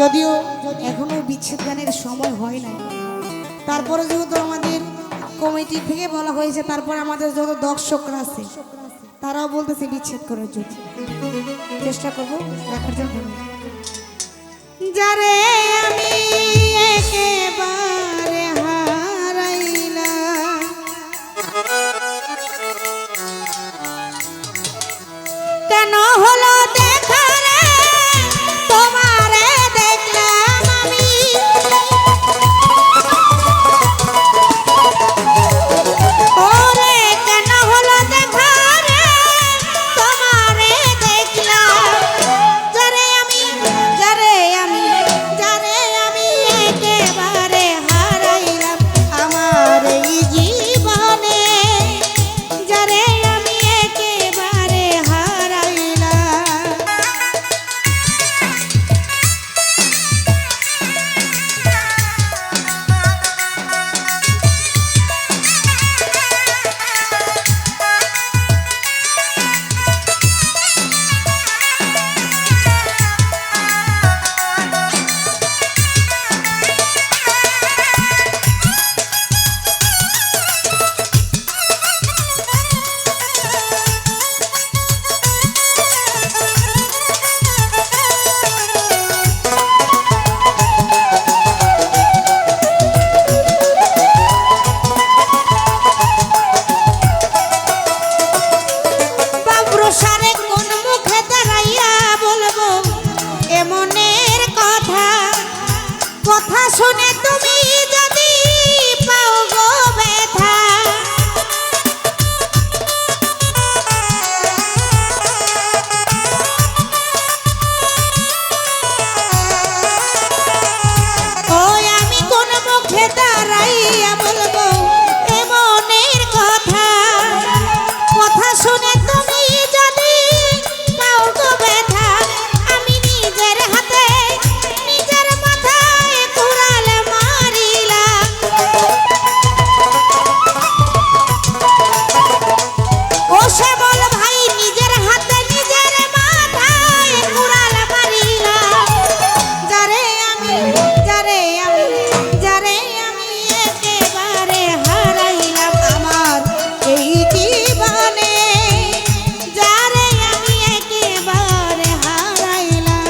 যদিও এখনো বিচ্ছেদ গানের সময় হয় নাই, তারপরে যেহেতু আমাদের কমিটি থেকে বলা হয়েছে, তারপরে আমাদের যত দর্শকরা আছে তারাও বলতেছে বিচ্ছেদ করার জন্য, চেষ্টা করবো রাখার জন্য। যারে আমি একেবারে হারাইলাম, কেন হলো দেখা রে তোমারে দেখলাম আমি, ওরে কেন হলো দেখা রে তোমারে দেখলাম, যারে আমি একেবারে হারাইলাম আমার এই জীবনে, যারে আমি একেবারে হারাইলাম। কথা শুনে তুমি যদি পাও গো ব্যথা, ওই আমি কোন মুখে দাঁড়াইয়া বলবো এমনের কথা, কথা শুনে তুমি যদি পাও গো ব্যথা, আমি নিজের হাতে নিজের মাথায় কুড়াল মারিলাম। ও সে বল ভাই নিজের হাতে নিজের মাথায় কুড়াল মারিলাম, যারে আমি একেবারে হারাইলাম আমার এই জীবনে, যারে আমি একেবারে হারাইলাম।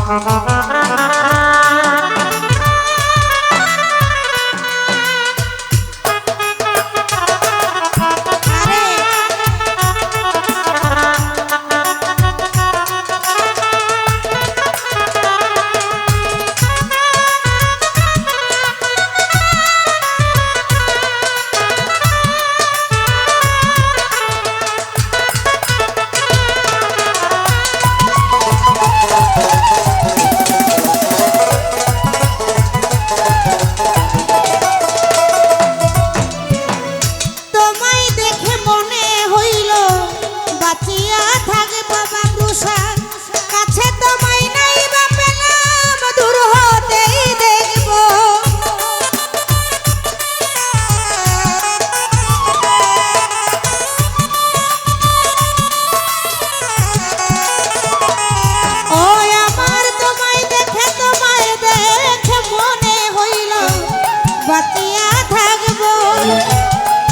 Thank you. বাঁচিয়া থাকবো বাবুসা কাছে তোমায় নাই বা পেলাম দূর হতেই দেখবো ও আমার তোমায় দেখে মনে হইল বাঁচিয়া থাকবো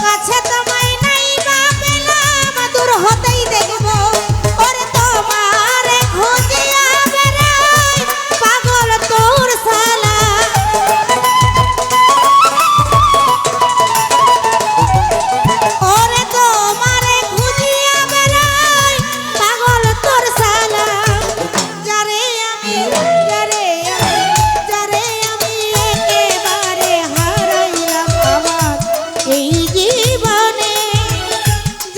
কাছে তোমায় নাই বা পেলাম দূর হতেই দেখবো ওরে তোমার খুঁজিয়া বেড়াই পাগল তোর শালা ওরে তোমার খুঁজিয়া বেড়াই পাগল তোর শালা যারে আমি একেবারে হারাইলাম আমার এই জীবনে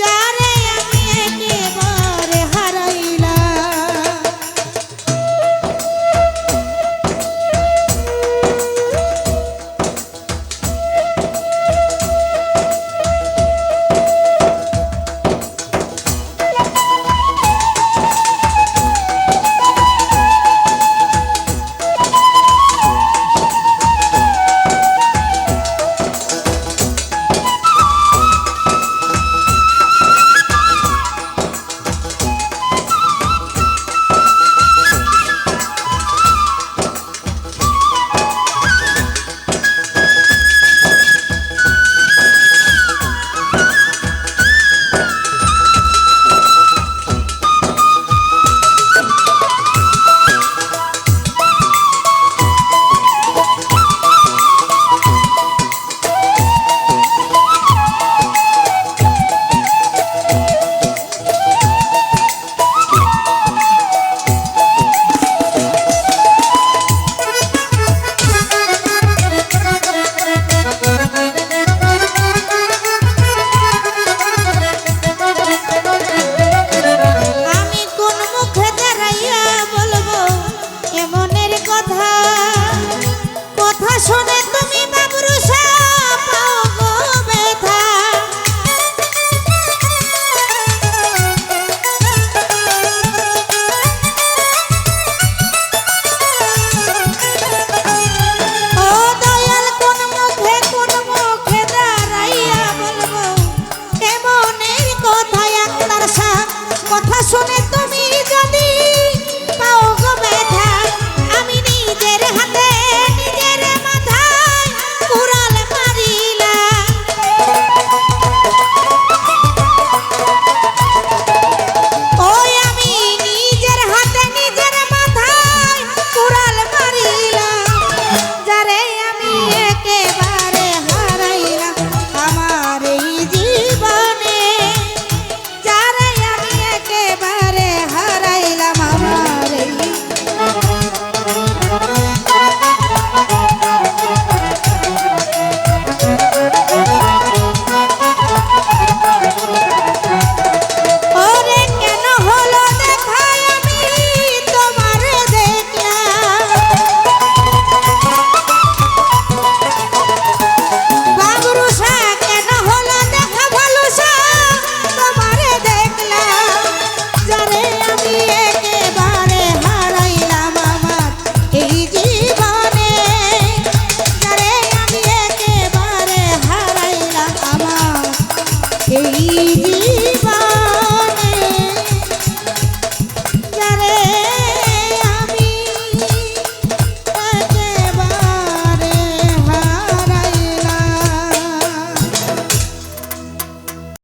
যারে আমি একেবারে হারাইলাম আমি কোন মুখে দাঁড়াইয়া বলবো এমনের কথা কথা শুনে তুমি বাবুরুষা পাও গো ব্যথা ও দয়াল কোন মুখে দাঁড়াইয়া বলবো এমনের কথা একতার কথা শুনে